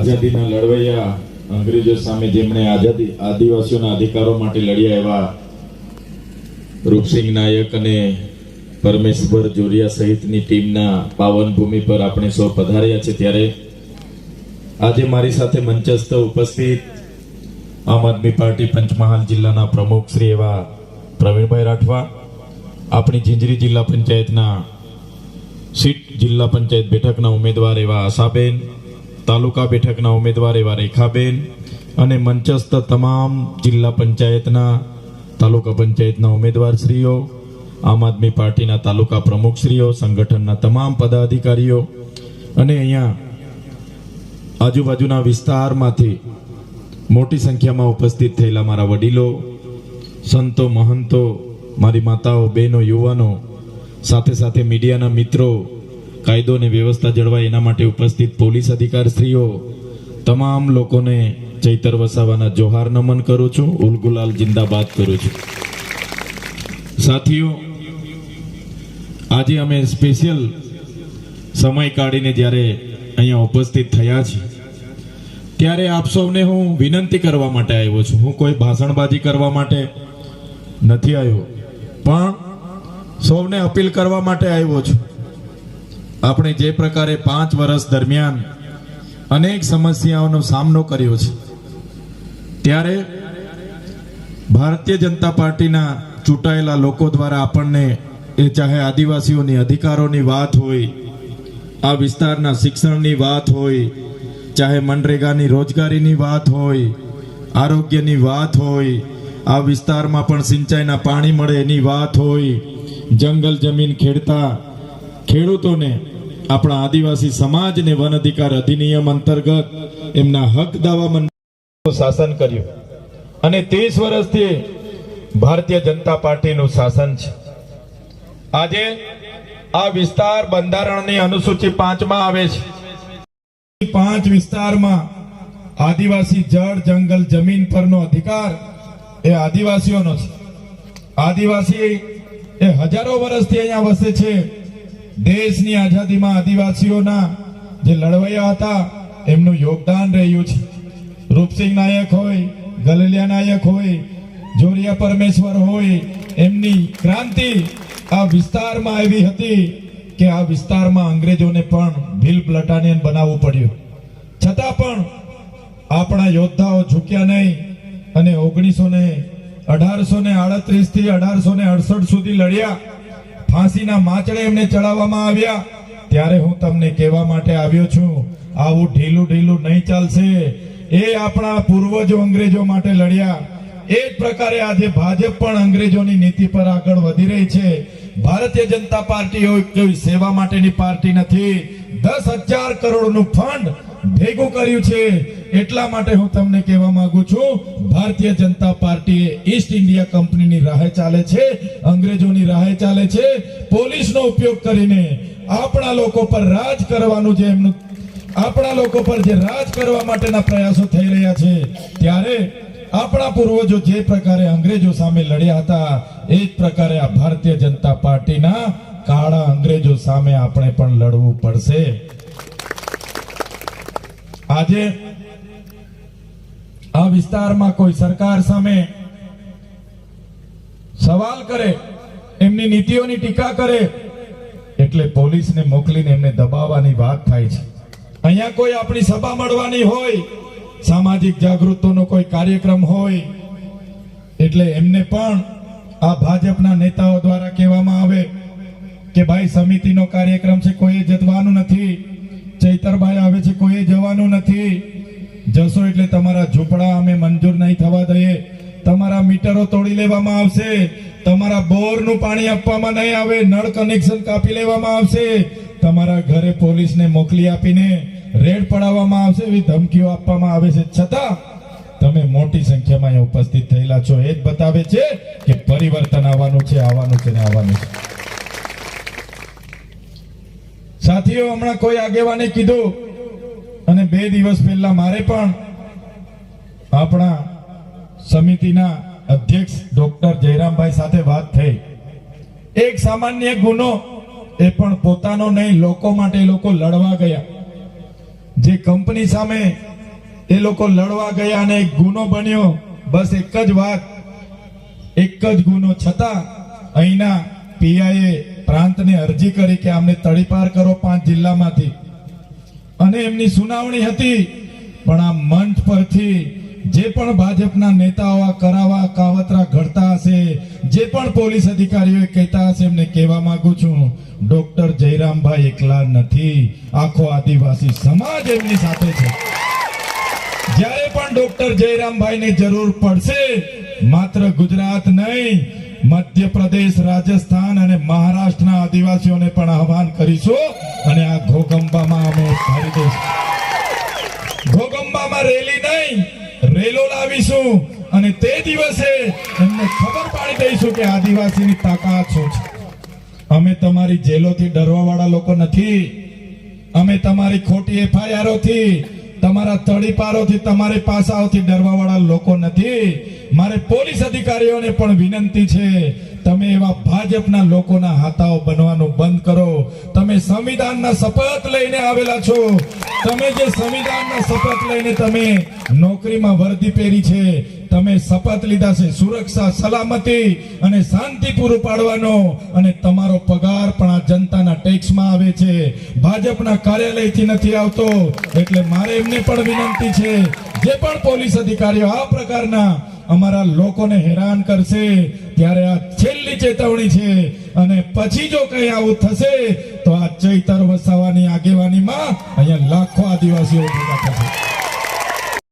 આઝાદીના લડવૈયા અંગ્રેજો સામે જેમણે આદિવાસીઓના અધિકારો માટે લડ્યા એવા રૂપસિંહ નાયક અને પરમેશ્વર જોરિયા સહિતની ટીમના પાવન ભૂમિ પર આપણે સૌ પધાર્યા છે ત્યારે આજે મારી સાથે મંચસ્થ ઉપસ્થિત આમ આદમી પાર્ટી પંચમહાલ જિલ્લાના પ્રમુખ શ્રી એવા પ્રવીણભાઈ રાઠવા, આપણી ઝીંઝરી જિલ્લા પંચાયતના સીટ જિલ્લા પંચાયત બેઠકના ઉમેદવાર એવા આશાબેન, તાલુકા બેઠકના ઉમેદવાર એવા રેખાબેન અને મંચસ્થ તમામ જિલ્લા પંચાયતના તાલુકા પંચાયતના ઉમેદવારશ્રીઓ, આમ આદમી પાર્ટીના તાલુકા પ્રમુખશ્રીઓ, સંગઠનના તમામ પદાધિકારીઓ અને અહીંયા આજુબાજુના વિસ્તારમાંથી મોટી સંખ્યામાં ઉપસ્થિત થયેલા મારા વડીલો, સંતો, મહંતો, મારી માતાઓ, બહેનો, યુવાનો, સાથે સાથે મીડિયાના મિત્રો, કાયદો અને વ્યવસ્થા જળવાય એના માટે ઉપસ્થિત પોલીસ અધિકારીશ્રીઓ, તમામ લોકોને ચૈતર વસાવાના જોહાર નમન કરું છું, ઉલગુલાલ જિંદાબાદ કરું છું. સાથીઓ, આજે અમે સ્પેશિયલ સમય કાઢીને જ્યારે અહીંયા ઉપસ્થિત થયા છીએ ત્યારે આપ સૌને હું વિનંતી કરવા માટે આવ્યો છું. હું કોઈ ભાષણબાજી કરવા માટે નથી આવ્યો, પણ સૌને અપીલ કરવા માટે આવ્યો છું. આપણે જે પ્રકારે 5 વર્ષ દરમિયાન અનેક સમસ્યાઓનો સામનો કર્યો છે ત્યારે ભારતીય જનતા પાર્ટીના ચૂંટાયેલા લોકો દ્વારા આપણને એ ચાહે આદિવાસીઓની અધિકારોની વાત હોય, આ વિસ્તારના શિક્ષણની વાત હોય, ચાહે મનરેગાની રોજગારીની વાત હોય, આરોગ્યની વાત હોય, આ વિસ્તારમાં પણ સિંચાઈના પાણી મળે એની વાત હોય, જંગલ જમીન ખેડતા ખેડૂતોને આપણા આદિવાસી સમાજને વન અધિકાર અધિનિયમ અંતર્ગત એમના હક દાવા મંડળનું શાસન કર્યું અને 30 વર્ષથી ભારતીય જનતા પાર્ટીનું શાસન છે. આજે આ વિસ્તાર બંધારણની અનુસૂચિ 5 માં આવે છે. 5 વિસ્તારમાં આદિવાસી જળ, જંગલ, જમીન પરનો અધિકાર એ આદિવાસીઓનો છે. આદિવાસી એ હજારો વર્ષથી અહીંયા વસે છે. દેશની આઝાદીમાં આદિવાસીઓના જે લડવૈયા હતા એમનું યોગદાન રહ્યું છે. રૂપસિંહ નાયક હોય, ગલલિયા નાયક હોય, જોરિયા પરમેશ્વર હોય, એમની ક્રાંતિ આ વિસ્તારમાં એવી હતી કે આ વિસ્તારમાં અંગ્રેજોને પણ ભીલ પ્લટાનિયન બનાવવું પડ્યું. છતાં પણ આપણા યોદ્ધાઓ ઝૂક્યા નહીં અને 1838 થી 1868 સુધી લડ્યા. ફાંસીના માચડે એમને ચડાવવામાં આવ્યા. ત્યારે હું તમને કહેવા માટે આવ્યો છું, આવું ઢીલું નહીં ચાલશે. એ આપણા પૂર્વજો અંગ્રેજો માટે લડ્યા. એ જ પ્રકારે આજે ભાજપ પણ અંગ્રેજોની નીતિ પર આગળ વધી રહી છે. ભારતીય જનતા પાર્ટી કોઈ સેવા માટેની પાર્ટી નથી. 10,000 કરોડનું ફંડ ભેગું કર્યું છે. એટલા માટે હું તમને કહેવા માંગુ છું, Bharatiya Janata party East India કંપનીની રાહે ચાલે છે, અંગ્રેજોની રાહે ચાલે છે. પોલીસનો ઉપયોગ કરીને આપણા લોકો પર રાજ કરવાનું જે એમનું આપણા લોકો પર જે રાજ કરવા માટેના પ્રયાસો થઈ રહ્યા છે ત્યારે આપણા પૂર્વજો જે પ્રકારે અંગ્રેજો સામે લડ્યા હતા એ જ પ્રકારે આ ભારતીય જનતા પાર્ટીના કાળા અંગ્રેજો સામે આપણે પણ લડવું પડશે. આજે આ વિસ્તારમાં કોઈ સરકાર સામે સવાલ કરે, એમની નીતિઓની ટીકા કરે એટલે પોલીસને મોકલીને એમને દબાવવાની વાત થાય છે. અહીંયા કોઈ આપણી સભા મળવાની હોય, સામાજિક જાગૃતિનો કોઈ કાર્યક્રમ હોય એટલે એમને પણ આ ભાજપના નેતાઓ દ્વારા કહેવામાં આવે કે ભાઈ સમિતિનો કાર્યક્રમ છે, કોઈએ જવાનું નથી. ચૈતરભાઈ આવે છે, કોઈએ જવાનું નથી. જશો એટલે તમારા ઝૂંપડા અમે મંજૂર નહીં થવા દઈએ, તમારા મીટરો તોડી લેવામાં આવશે, તમારા બોરનું પાણી આપવામાં નહીં આવે, નળ કનેક્શન કાપી લેવામાં આવશે, તમારા ઘરે પોલીસને મોકલી આપીને રેડ પડાવવામાં આવશે, એવી ધમકીઓ આપવામાં આવે છે. છતાં તમે મોટી સંખ્યામાં અહીં ઉપસ્થિત થયેલા છો. એ જ બતાવે છે કે પરિવર્તન આવવાનું છે, આવવાનું છે ને આવવાનું છે. સાથીઓ, હમણાં કોઈ આગેવાને કીધું અને 2 દિવસ પહેલા મારે પણ આપણા સમિતિના અધ્યક્ષ ડોક્ટર જયરામભાઈ સાથે વાત થઈ. એક સામાન્ય ગુનો, એ પણ પોતાનો નહીં, લોકો માટે લોકો લડવા ગયા. જે કંપની સામે એ લોકો લડવા ગયા અને એક ગુનો બન્યો. બસ એક જ વાત, એક જ ગુનો છતાં અહીંના પીઆઈએ પ્રાંતને અરજી કરી કે આમને તડીપાર કરો 5 જિલ્લામાંથી, અને એમની સુનાવણી હતી. પણ આ મંચ પરથી જે પણ ભાજપના નેતાઓ આ કરાવા કાવતરા ઘડતા હશે, જે પણ પોલીસ અધિકારીઓ કહેતા હશે, એમને કહેવા માંગુ છું, ડોક્ટર જયરામભાઈ એકલા નથી, આખો આદિવાસી સમાજ એમની સાથે છે. જ્યારે પણ ડોક્ટર જયરામભાઈની જરૂર પડશે, માત્ર ગુજરાત નહીં, મધ્યપ્રદેશ, રાજસ્થાન અને મહારાષ્ટ્રના આદિવાસીઓને પણ આહવાન કરીશું અને આ ઘોગંબામાં અમે ભરી દઈશું. ઘોગંબામાં રેલી નહીં, રેલો લાવીશું અને તે દિવસે એમને ખબર પાડી દઈશું કે આદિવાસીની તાકાત શું છે. અમે તમારી જેલોથી ડરવાવાળા લોકો નથી. અમે તમારી ખોટી એફઆઈઆરોથી, તમારા તડીપારોથી, તમારી પાસાઓથી ડરવાવાળા લોકો નથી. મારે પોલીસ અધિકારીઓને પણ વિનંતી છે, તમે એવા ભાજપના લોકોના હાથાઓ બનવાનું બંધ કરો. તમે સંવિધાનના શપથ લઈને આવેલા છો. તમે જે સંવિધાનના શપથ લઈને તમે નોકરીમાં વર્દી પહેરી છે, તમે શપથ લીધા છે સુરક્ષા, સલામતી અને શાંતિ પૂરું પાડવાનો, અને તમારો પગાર પણ આ જનતાના ટેક્સમાં આવે છે, ભાજપના કાર્યાલયથી નથી આવતો. એટલે મારે એમને પણ વિનંતી છે, જે પણ પોલીસ અધિકારીઓ આ પ્રકારના અમારા લોકોને હેરાન કરશે, ત્યારે આ છેલ્લી ચેતવણી છે. અને પછી જો કંઈ આવું થશે તો આ ચૈતર વસાવાની આગેવાનીમાં અહીંયા લાખો આદિવાસીઓ ભેગા થશે.